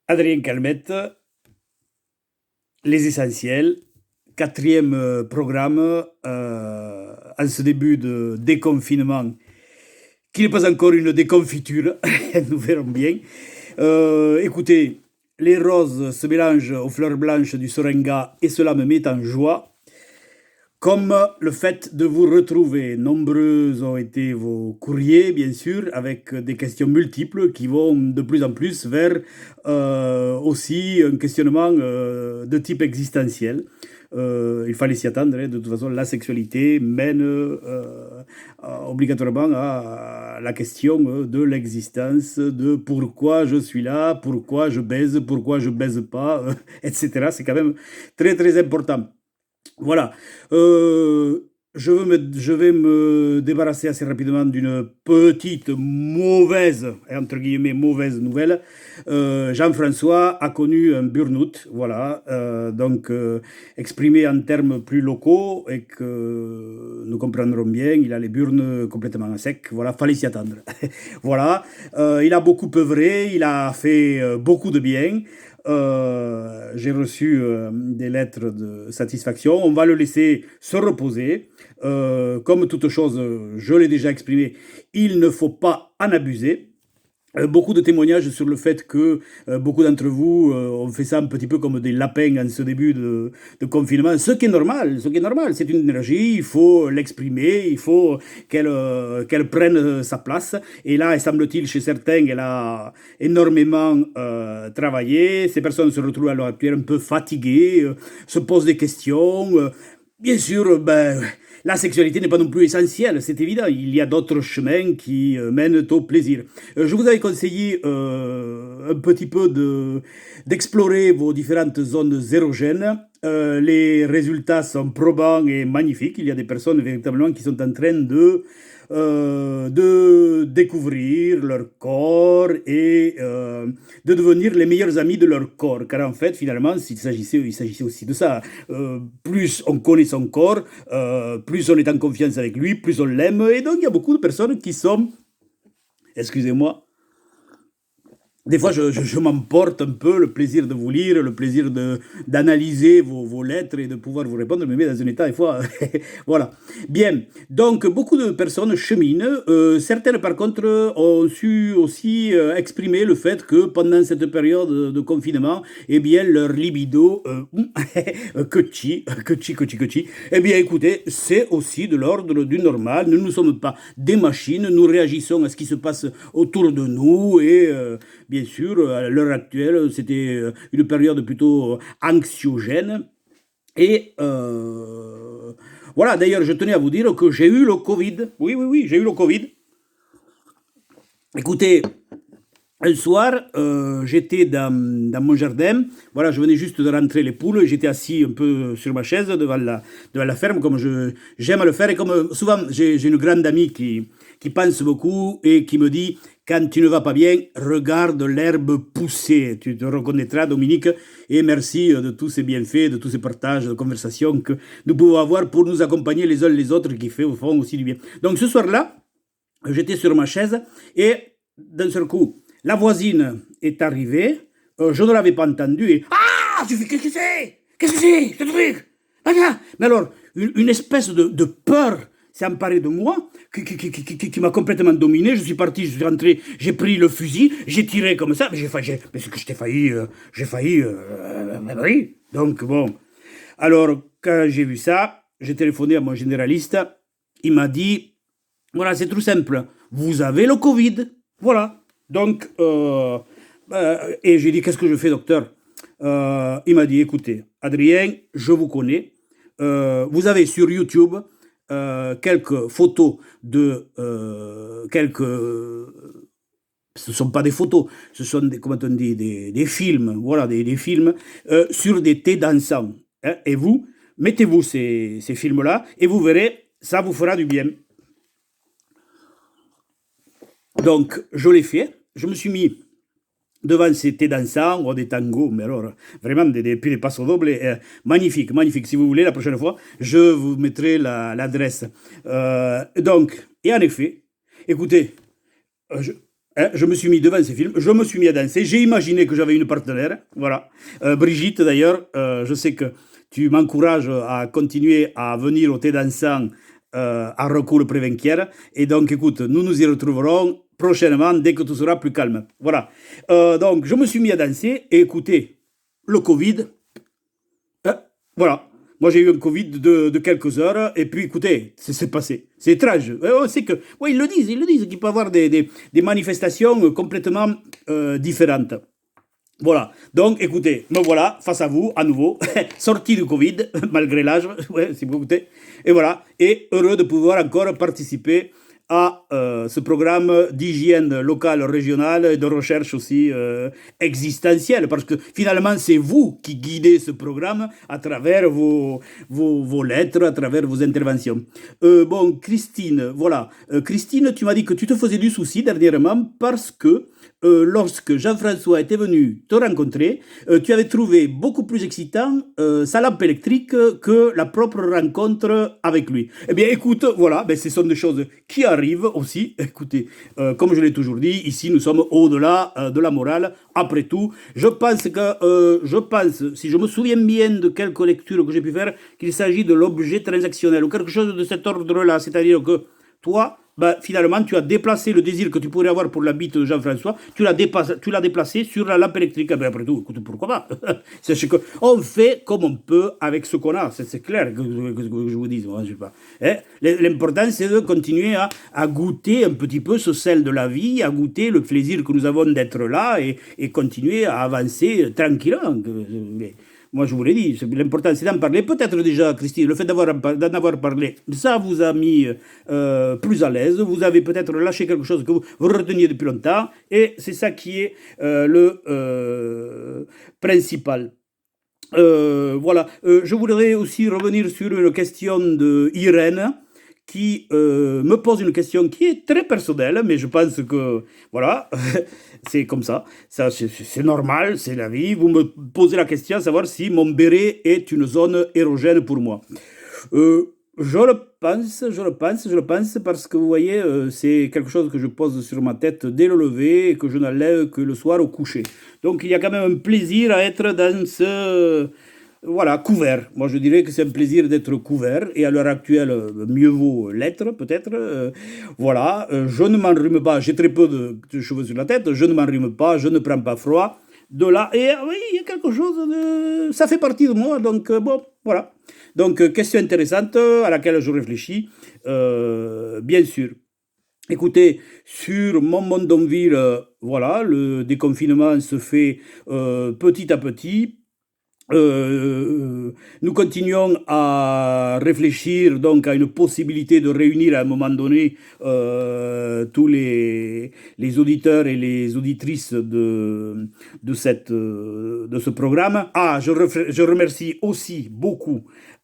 Adrien Calmette, Les Essentiels, quatrième programme en ce début de déconfinement, qui n'est pas encore une déconfiture, nous verrons bien. Écoutez, les roses se mélangent aux fleurs blanches du Sorenga et cela me met en joie. Comme le fait de vous retrouver. Nombreux ont été vos courriers, bien sûr, avec des questions multiples qui vont de plus en plus vers aussi un questionnement de type existentiel. Il fallait s'y attendre, hein. De toute façon, la sexualité mène obligatoirement à la question de l'existence, de pourquoi je suis là, pourquoi je baise pas, etc. C'est quand même très très important. Voilà. Je vais me débarrasser assez rapidement d'une petite mauvaise, entre guillemets, mauvaise nouvelle. Jean-François a connu un burn-out, voilà, exprimé en termes plus locaux et que nous comprendrons bien, il a les burnes complètement à sec, voilà, fallait s'y attendre. Voilà, il a beaucoup œuvré, il a fait beaucoup de bien. J'ai reçu des lettres de satisfaction. On va le laisser se reposer. Comme toute chose, je l'ai déjà exprimé, il ne faut pas en abuser. Beaucoup de témoignages sur le fait que beaucoup d'entre vous ont fait ça un petit peu comme des lapins en ce début de confinement, ce qui est normal, c'est une énergie, il faut l'exprimer, il faut qu'elle prenne sa place. Et là, semble-t-il, chez certains, elle a énormément travaillé. Ces personnes se retrouvent à l'heure actuelle un peu fatiguées, se posent des questions. Bien sûr, la sexualité n'est pas non plus essentielle, c'est évident. Il y a d'autres chemins qui mènent au plaisir. Je vous avais conseillé un petit peu d'explorer vos différentes zones érogènes. Les résultats sont probants et magnifiques. Il y a des personnes véritablement qui sont en train de découvrir leur corps et de devenir les meilleurs amis de leur corps. Car en fait, finalement, il s'agissait aussi de ça. Plus on connaît son corps, plus on est en confiance avec lui, plus on l'aime. Et donc, il y a beaucoup de personnes qui sont, excusez-moi, des fois, je m'emporte un peu le plaisir de vous lire, le plaisir d'analyser vos lettres et de pouvoir vous répondre, me met dans un état, des fois, voilà. Bien, donc beaucoup de personnes cheminent. Certaines, par contre, ont su aussi exprimer le fait que pendant cette période de confinement, eh bien, leur libido, eh bien, écoutez, c'est aussi de l'ordre du normal. Nous ne sommes pas des machines, nous réagissons à ce qui se passe autour de nous et... bien sûr, à l'heure actuelle, c'était une période plutôt anxiogène. Et voilà, d'ailleurs, je tenais à vous dire que j'ai eu le Covid. Oui, oui, oui, j'ai eu le Covid. Écoutez, un soir, j'étais dans mon jardin. Voilà, je venais juste de rentrer les poules. J'étais assis un peu sur ma chaise devant la ferme, comme j'aime le faire. Et comme souvent, j'ai une grande amie qui pense beaucoup et qui me dit, quand tu ne vas pas bien, regarde l'herbe pousser. Tu te reconnaîtras, Dominique. Et merci de tous ces bienfaits, de tous ces partages, de conversations que nous pouvons avoir pour nous accompagner les uns les autres, qui font aussi du bien. Donc ce soir-là, j'étais sur ma chaise et d'un seul coup, la voisine est arrivée. Je ne l'avais pas entendue et... Ah, je fais, qu'est-ce que c'est? Qu'est-ce que c'est, ce truc? Mais alors, une espèce de peur s'est emparée de moi, qui m'a complètement dominé. Je suis parti, je suis rentré, j'ai pris le fusil, j'ai tiré comme ça, mais mais c'est que j'ai failli, oui. Donc bon, alors quand j'ai vu ça, j'ai téléphoné à mon généraliste, il m'a dit, voilà, c'est tout simple, vous avez le Covid, voilà. Donc, et j'ai dit, qu'est-ce que je fais, docteur? Il m'a dit, écoutez, Adrien, je vous connais, vous avez sur YouTube quelques photos de quelques... ce ne sont pas des photos, ce sont des, comment on dit, des films, voilà, des films sur des thés dansants. Hein, et vous, mettez-vous ces films-là et vous verrez, ça vous fera du bien. Donc, je l'ai fait. Je me suis mis devant ces thés dansants ou des tangos, mais alors, vraiment, puis des passos dobles, magnifique, magnifique. Si vous voulez, la prochaine fois, je vous mettrai l'adresse. Donc, et en effet, écoutez, je, Hein, je me suis mis devant ces films, je me suis mis à danser, j'ai imaginé que j'avais une partenaire, voilà. Brigitte, d'ailleurs, je sais que tu m'encourages à continuer à venir au thé dansant à recours prévenquière. Et donc, écoute, nous nous y retrouverons prochainement dès que tout sera plus calme. Voilà. Donc, je me suis mis à danser et écoutez, le Covid, voilà. Moi, j'ai eu un Covid de quelques heures, et puis, écoutez, c'est passé. C'est étrange. On sait que, oui, ils le disent qu'il peut y avoir des manifestations complètement différentes. Voilà. Donc, écoutez, me voilà face à vous, à nouveau, sorti du Covid, malgré l'âge, ouais, si vous écoutez. Et voilà. Et heureux de pouvoir encore participer à ce programme d'hygiène locale, régionale et de recherche aussi existentielle. Parce que finalement, c'est vous qui guidez ce programme à travers vos lettres, à travers vos interventions. Bon, Christine, voilà. Christine, tu m'as dit que tu te faisais du souci dernièrement parce que lorsque Jean-François était venu te rencontrer, tu avais trouvé beaucoup plus excitant sa lampe électrique que la propre rencontre avec lui. Eh bien, écoute, voilà, ben, ce sont des choses qui arrivent aussi. Écoutez, comme je l'ai toujours dit, ici, nous sommes au-delà de la morale. Après tout, je pense, si je me souviens bien de quelques lectures que j'ai pu faire, qu'il s'agit de l'objet transactionnel ou quelque chose de cet ordre-là. C'est-à-dire que toi, bah, finalement, tu as déplacé le désir que tu pourrais avoir pour la bite de Jean-François, tu l'as déplacé sur la lampe électrique. Ben, après tout, écoute, pourquoi pas? Sachez qu'on fait comme on peut avec ce qu'on a. C'est clair que je vous dise. Moi, je sais pas. Hein? L'important, c'est de continuer à goûter un petit peu ce sel de la vie, à goûter le plaisir que nous avons d'être là et continuer à avancer tranquillement. Moi, je vous l'ai dit, l'important, c'est d'en parler. Peut-être déjà, Christine, le fait d'en avoir parlé, ça vous a mis plus à l'aise. Vous avez peut-être lâché quelque chose que vous reteniez depuis longtemps. Et c'est ça qui est le principal. Voilà. Je voudrais aussi revenir sur une question de Irène qui me pose une question qui est très personnelle, mais je pense que, voilà, c'est comme ça. C'est normal, c'est la vie. Vous me posez la question à savoir si mon béret est une zone érogène pour moi. Je le pense, parce que vous voyez, c'est quelque chose que je pose sur ma tête dès le lever et que je n'enlève que le soir au coucher. Donc il y a quand même un plaisir à être dans ce... Voilà, couvert. Moi, je dirais que c'est un plaisir d'être couvert. Et à l'heure actuelle, mieux vaut l'être, peut-être. Voilà, je ne m'enrhume pas. J'ai très peu de cheveux sur la tête. Je ne m'enrhume pas. Je ne prends pas froid. De là, et oui, il y a quelque chose de... Ça fait partie de moi. Donc, bon, voilà. Donc, question intéressante à laquelle je réfléchis. Bien sûr. Écoutez, sur mon Mondonville, voilà, le déconfinement se fait petit à petit. Nous continuons à réfléchir donc à une possibilité de réunir à un moment donné tous les auditeurs et les auditrices de ce programme. Ah, je remercie aussi beaucoup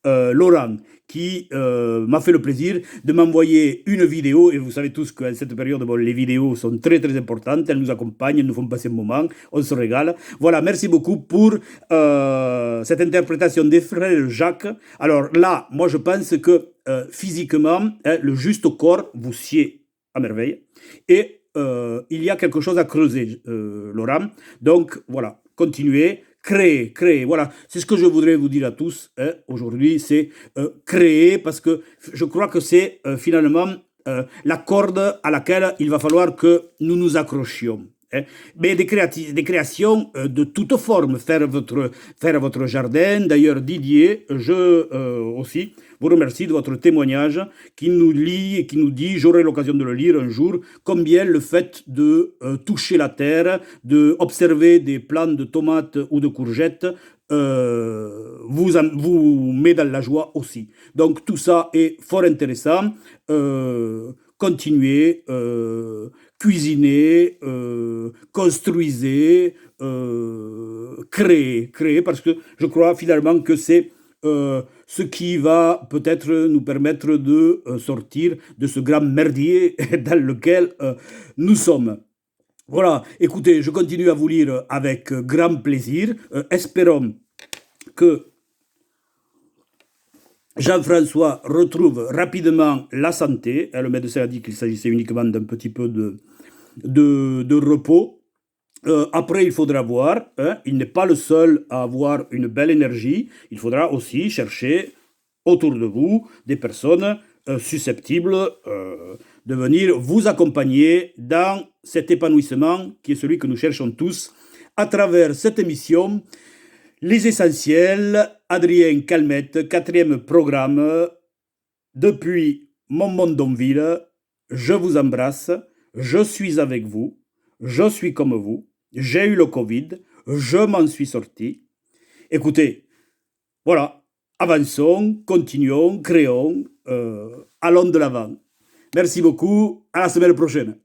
Laurent qui m'a fait le plaisir de m'envoyer une vidéo, et vous savez tous qu'à cette période, bon, les vidéos sont très très importantes, elles nous accompagnent, elles nous font passer un moment, on se régale. Voilà, merci beaucoup pour cette interprétation des frères Jacques. Alors là, moi je pense que physiquement, le juste corps vous sied à merveille, et il y a quelque chose à creuser, Laurent. Donc voilà, continuez. Créer, voilà, c'est ce que je voudrais vous dire à tous aujourd'hui, c'est créer, parce que je crois que c'est finalement la corde à laquelle il va falloir que nous nous accrochions. Mais des créations de toutes formes, faire votre jardin. D'ailleurs, Didier, aussi vous remercie de votre témoignage qui nous lie et qui nous dit, j'aurai l'occasion de le lire un jour, combien le fait de toucher la terre, de observer des plants de tomates ou de courgettes vous met dans la joie aussi. Donc tout ça est fort intéressant. Continuez, cuisinez, construisez, créez, parce que je crois finalement que c'est ce qui va peut-être nous permettre de sortir de ce grand merdier dans lequel nous sommes. Voilà, écoutez, je continue à vous lire avec grand plaisir. Espérons que Jean-François retrouve rapidement la santé. Le médecin a dit qu'il s'agissait uniquement d'un petit peu de repos. Après, il faudra voir, hein, il n'est pas le seul à avoir une belle énergie, il faudra aussi chercher autour de vous des personnes susceptibles de venir vous accompagner dans cet épanouissement qui est celui que nous cherchons tous à travers cette émission. Les essentiels, Adrien Calmette, 4e programme, depuis Montmondonville. Je vous embrasse, je suis avec vous, je suis comme vous, j'ai eu le Covid, je m'en suis sorti. Écoutez, voilà, avançons, continuons, créons, allons de l'avant. Merci beaucoup, à la semaine prochaine.